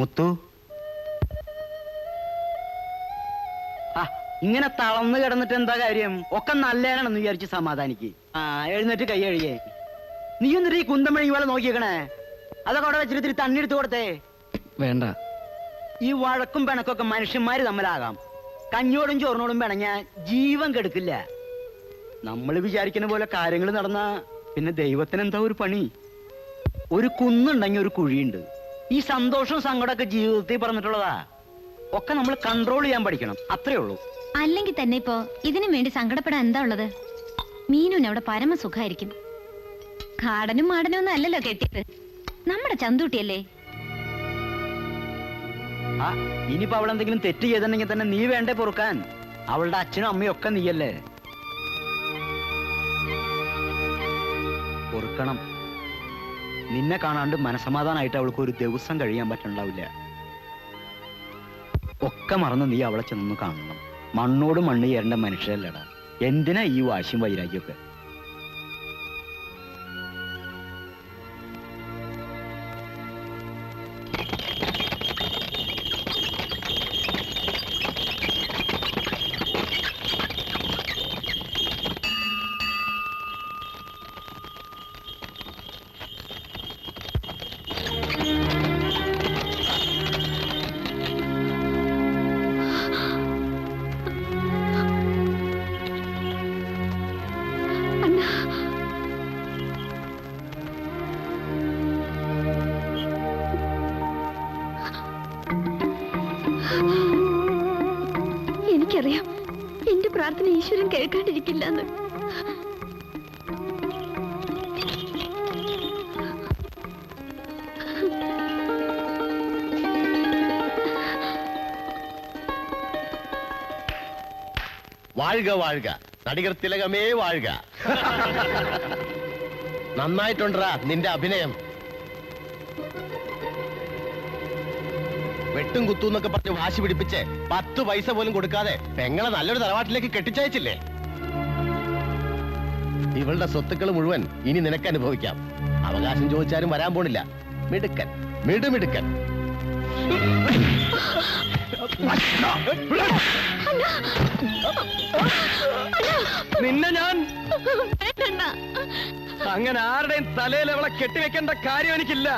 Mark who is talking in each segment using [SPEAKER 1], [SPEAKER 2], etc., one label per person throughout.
[SPEAKER 1] മുത്തു, ഇങ്ങനെ തളർന്നു കിടന്നിട്ട് എന്താ കാര്യം? ഒക്കെ നല്ലതാണെന്ന് വിചാരിച്ച് സമാധാനിക്ക്. എഴുന്നേറ്റ് കൈ കഴുകേ. നീ എന്നിട്ട് ഈ കുന്തമണി പോലെ നോക്കിയേക്കണേ. അതൊക്കെ അവിടെ വെച്ചിട്ട് ഇത്തിരി തണ്ണി എടുത്തു കൊടുത്തേ.
[SPEAKER 2] വേണ്ട.
[SPEAKER 1] ഈ വഴക്കും പിണക്കൊക്കെ മനുഷ്യന്മാര് തമ്മിലാകാം. കഞ്ഞോടും ചോറിനോടും പിണഞ്ഞ ജീവൻ കെടുക്കില്ല. നമ്മൾ വിചാരിക്കുന്ന പോലെ കാര്യങ്ങൾ നടന്ന പിന്നെ ദൈവത്തിന് എന്താ ഒരു പണി? ഒരു കുന്നുണ്ടെങ്കിൽ ഒരു കുഴിയുണ്ട്. ഈ സന്തോഷവും സങ്കടമൊക്കെ ജീവിതത്തിൽ പറഞ്ഞിട്ടുള്ളതാ. ഒക്കെ നമ്മൾ കൺട്രോൾ ചെയ്യാൻ പഠിക്കണം, അത്രേ ഉള്ളൂ.
[SPEAKER 3] അല്ലെങ്കിൽ തന്നെ ഇപ്പോ ഇതിനു വേണ്ടി സങ്കടപ്പെടാൻ എന്താ ഉള്ളത്? മീനുവിന് അവിടെ പരമസുഖായിരിക്കും. കാടനും മാടനും ഒന്നും അല്ലല്ലോ കെട്ടിയത്, നമ്മുടെ ചന്തൂട്ടിയല്ലേ.
[SPEAKER 1] ഇനിയിപ്പോ അവളെന്തെങ്കിലും തെറ്റ് ചെയ്തിട്ടുണ്ടെങ്കിൽ തന്നെ നീ വേണ്ടേ പൊറുക്കാൻ? അവളുടെ അച്ഛനും അമ്മയും ഒക്കെ നീയല്ലേ. പൊറുക്കണം. നിന്നെ കാണാണ്ട് മനസമാധാനായിട്ട് അവൾക്ക് ഒരു ദിവസം കഴിയാൻ പറ്റുന്നുണ്ടാവില്ല. ഒക്കെ മറന്ന് നീ അവളെ ചെന്ന് കാണണം. മണ്ണോട് മണ്ണ് ചേരേണ്ട മനുഷ്യരല്ലടാ. എന്തിനാ ഈ വാശിയും വൈരാഗ്യമൊക്കെ?
[SPEAKER 3] എനിക്കറിയാം എന്റെ പ്രാർത്ഥന ഈശ്വരൻ കേൾക്കാണ്ടിരിക്കില്ലെന്ന്.
[SPEAKER 4] വാഴുക വാഴുക, നടികർ തിലകമേ വാഴുക. നന്നായിട്ടുണ്ടാ നിന്റെ അഭിനയം. വെട്ടും കുത്തും എന്നൊക്കെ പറഞ്ഞ് വാശി പിടിപ്പിച്ച് 10 പൈസ പോലും കൊടുക്കാതെ പെങ്ങളെ നല്ലൊരു തറവാട്ടിലേക്ക് കെട്ടിച്ചയച്ചില്ലേ? ഇവളുടെ സ്വത്തുക്കൾ മുഴുവൻ ഇനി നിനക്ക് അനുഭവിക്കാം. അവകാശം ചോദിച്ചാലും വരാൻ പോണില്ല. മിടുക്കൻ, മിടുമിടുക്കൻ.
[SPEAKER 2] നിന്നെ ഞാൻ അങ്ങനെ ആരുടെയും തലയിൽ അവളെ കെട്ടിവെക്കേണ്ട കാര്യം എനിക്കില്ല.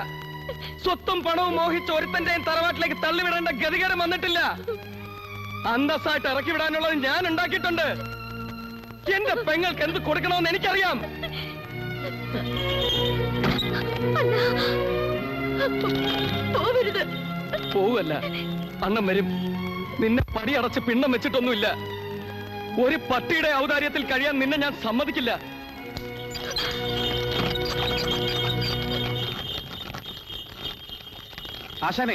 [SPEAKER 2] സ്വത്തും പണവും മോഹിച്ച് ഒരുത്തന്റെയും തറവാട്ടിലേക്ക് തള്ളിവിടേണ്ട ഗതികേരം വന്നിട്ടില്ല. അന്തസ്സായിട്ട് ഇറക്കി വിടാനുള്ളത് ഞാൻ ഉണ്ടാക്കിയിട്ടുണ്ട്. എന്റെ പെങ്ങൾക്ക് എന്ത് കൊടുക്കണമെന്ന് എനിക്കറിയാം. പോവല്ല, അണ്ണം വരും. നിന്നെ പടിയടച്ച് പിണ്ണം വെച്ചിട്ടൊന്നുമില്ല. ഒരു പട്ടിയുടെ ഔദാര്യത്തിൽ കഴിയാൻ നിന്നെ ഞാൻ സമ്മതിക്കില്ല.
[SPEAKER 5] ആശാനെ,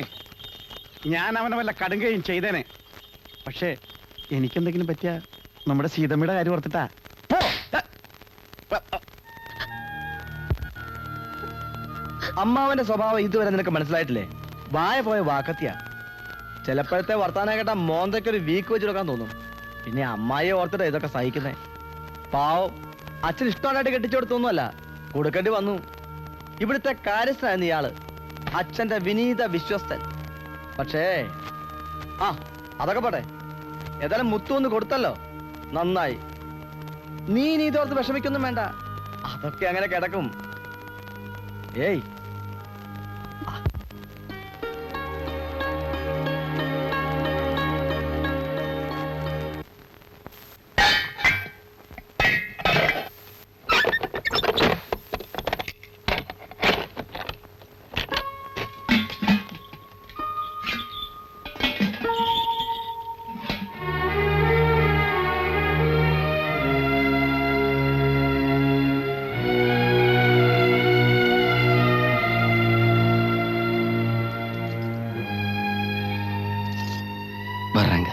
[SPEAKER 5] ഞാൻ അവനെ വല്ല കടുങ്കയും ചെയ്തേനെ. പക്ഷേ എനിക്കെന്തെങ്കിലും പറ്റിയ നമ്മുടെ സീതമ്മയുടെ കാര്യം ഓർത്തിട്ടാ.
[SPEAKER 2] അമ്മാവന്റെ സ്വഭാവം ഇതുവരെ നിനക്ക് മനസ്സിലായിട്ടില്ലേ? വായ പോയ വാക്കത്തിയാ. ചിലപ്പോഴത്തെ വർത്താനം കേട്ടാ മോന്തയ്ക്ക് ഒരു വീക്ക് വെച്ച് കൊടുക്കാൻ തോന്നും. പിന്നെ അമ്മായിയെ ഓർത്തിട്ടാ ഇതൊക്കെ സഹിക്കുന്നേ. പാവം അച്ഛൻ ഇഷ്ടമായിട്ട് കെട്ടിച്ചു കൊടുത്തൊന്നുമല്ല, കൊടുക്കേണ്ടി വന്നു. ഇവിടുത്തെ കാര്യസ്ഥനായിരുന്നു ഇയാള്, അച്ഛന്റെ വിനീത വിശ്വസ്തൻ. പക്ഷേ അതൊക്കെ പോട്ടെ, ഏതായാലും മുത്തു ഒന്ന് കൊടുത്തല്ലോ, നന്നായി. നീ ഇതോർത്ത് വിഷമിക്കൊന്നും വേണ്ട, അതൊക്കെ അങ്ങനെ കിടക്കും. ഏയ് வர்றாங்க.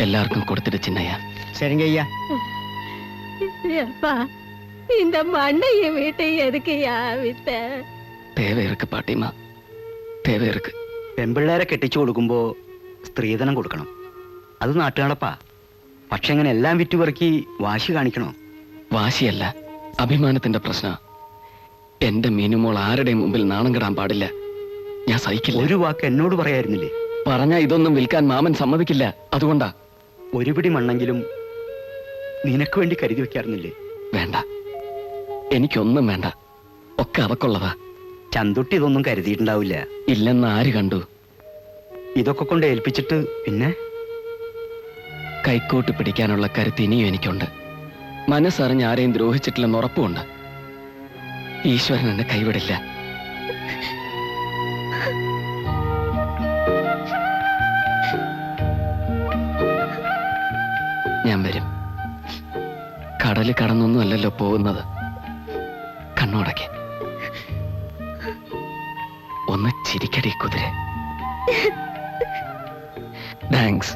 [SPEAKER 2] எல்லாருக்கும் கொடுத்துட்டு சின்னையா.
[SPEAKER 1] சரிங்க ஐயா.
[SPEAKER 3] இந்த மண்ணைய வீட்டை எதுக்குயா வித்த?
[SPEAKER 2] தேவை இருக்கு பாட்டிமா, தேவை இருக்கு.
[SPEAKER 1] പെമ്പിള്ളേരെ കെട്ടിച്ചു കൊടുക്കുമ്പോ സ്ത്രീധനം കൊടുക്കണം. അത് നാട്ടുകാണപ്പാ. പക്ഷെ അങ്ങനെ എല്ലാം വിറ്റുപെറുക്കി വാശി കാണിക്കണോ?
[SPEAKER 2] വാശിയല്ല,
[SPEAKER 6] അഭിമാനത്തിന്റെ പ്രശ്ന. എന്റെ മീനുമോൾ ആരുടെയും മുമ്പിൽ നാണം കെടാൻ പാടില്ല. ഞാൻ സഹിക്കില്ല.
[SPEAKER 1] ഒരു വാക്ക് എന്നോട് പറയായിരുന്നില്ലേ?
[SPEAKER 6] പറഞ്ഞാ ഇതൊന്നും വിൽക്കാൻ മാമൻ സമ്മതിക്കില്ല. അതുകൊണ്ടാ.
[SPEAKER 1] ഒരു പിടി മണ്ണെങ്കിലും നിനക്ക് വേണ്ടി കരുതി വെക്കാറുന്നില്ലേ?
[SPEAKER 6] വേണ്ട, എനിക്കൊന്നും വേണ്ട. ഒക്കെ അവക്കുള്ളതാ.
[SPEAKER 1] ചന്തുട്ടി ഇതൊന്നും കരുതിയിട്ടുണ്ടാവില്ല.
[SPEAKER 6] ഇല്ലെന്ന് ആര് കണ്ടു?
[SPEAKER 1] ഇതൊക്കെ കൊണ്ട് ഏൽപ്പിച്ചിട്ട് പിന്നെ
[SPEAKER 6] കൈക്കോട്ട് പിടിക്കാനുള്ള കരുത്ത് ഇനിയും എനിക്കുണ്ട്. മനസ്സറിഞ്ഞ് ആരെയും ദ്രോഹിച്ചിട്ടില്ലെന്ന് ഉറപ്പുണ്ട്. ഈശ്വരൻ എന്നെ കൈവിടില്ല. ഞാൻ വരും. കടല് കടന്നൊന്നും അല്ലല്ലോ പോകുന്നത്. കണ്ണോടക്കെ ഒന്ന് ചിരിക്കടി കുതിര. താങ്ക്സ്.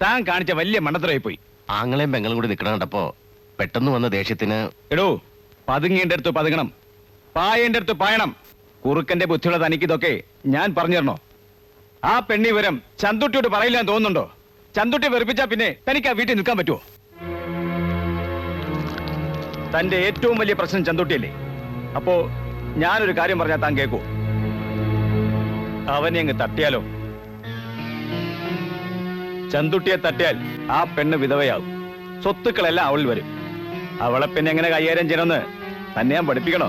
[SPEAKER 5] താൻ കാണിച്ച വലിയ മണ്ടത്തരമായി പോയി.
[SPEAKER 4] ആങ്ങളെയും പെങ്ങളും കൂടി നിൽക്കണ കണ്ടപ്പോ പെട്ടെന്ന് വന്ന ദേഷ്യത്തിന്
[SPEAKER 5] എടോ, പതുങ്ങേണ്ട അടുത്ത് പതുങ്ങണം, പായേണ്ട അടുത്ത് പായണം. കുറുക്കന്റെ ബുദ്ധിയുള്ള തനിക്ക് ഇതൊക്കെ ഞാൻ പറഞ്ഞു തരണോ? ആ പെണ്ണി വിവരം ചന്തുട്ടിയോട് പറയില്ലാന്ന് തോന്നുന്നുണ്ടോ? ചന്തുട്ടി വെറുപ്പിച്ചാ പിന്നെ തനിക്ക് ആ വീട്ടിൽ നിൽക്കാൻ പറ്റുമോ? തന്റെ ഏറ്റവും വലിയ പ്രശ്നം ചന്തുട്ടിയല്ലേ? അപ്പോ ഞാനൊരു കാര്യം പറഞ്ഞാൽ താൻ കേൾക്കൂ. അവനെ അങ്ങ് തട്ടിയാലോ? ചന്തുട്ടിയെ തട്ടിയാൽ ആ പെണ്ണ് വിധവയാകും. സ്വത്തുക്കളെല്ലാം അവളിൽ വരും. അവളെ പിന്നെ എങ്ങനെ കൈകാര്യം ചെയ്യണമെന്ന് തന്നെ ഞാൻ പഠിപ്പിക്കണോ?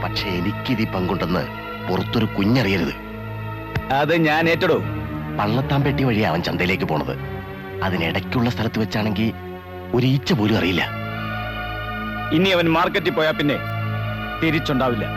[SPEAKER 4] പക്ഷെ എനിക്കിതി പങ്കുണ്ടെന്ന് പുറത്തൊരു കുഞ്ഞറിയരുത്.
[SPEAKER 5] അത് ഞാൻ ഏറ്റെടൂ.
[SPEAKER 4] പള്ളത്താമ്പെട്ടി വഴി അവൻ ചന്തയിലേക്ക് പോണത്. അതിനിടയ്ക്കുള്ള സ്ഥലത്ത് വെച്ചാണെങ്കിൽ ഒരു ഈച്ച പോലും അറിയില്ല.
[SPEAKER 5] ഇനി അവൻ മാർക്കറ്റിൽ പോയാൽ പിന്നെ തിരിച്ചുണ്ടാവില്ല.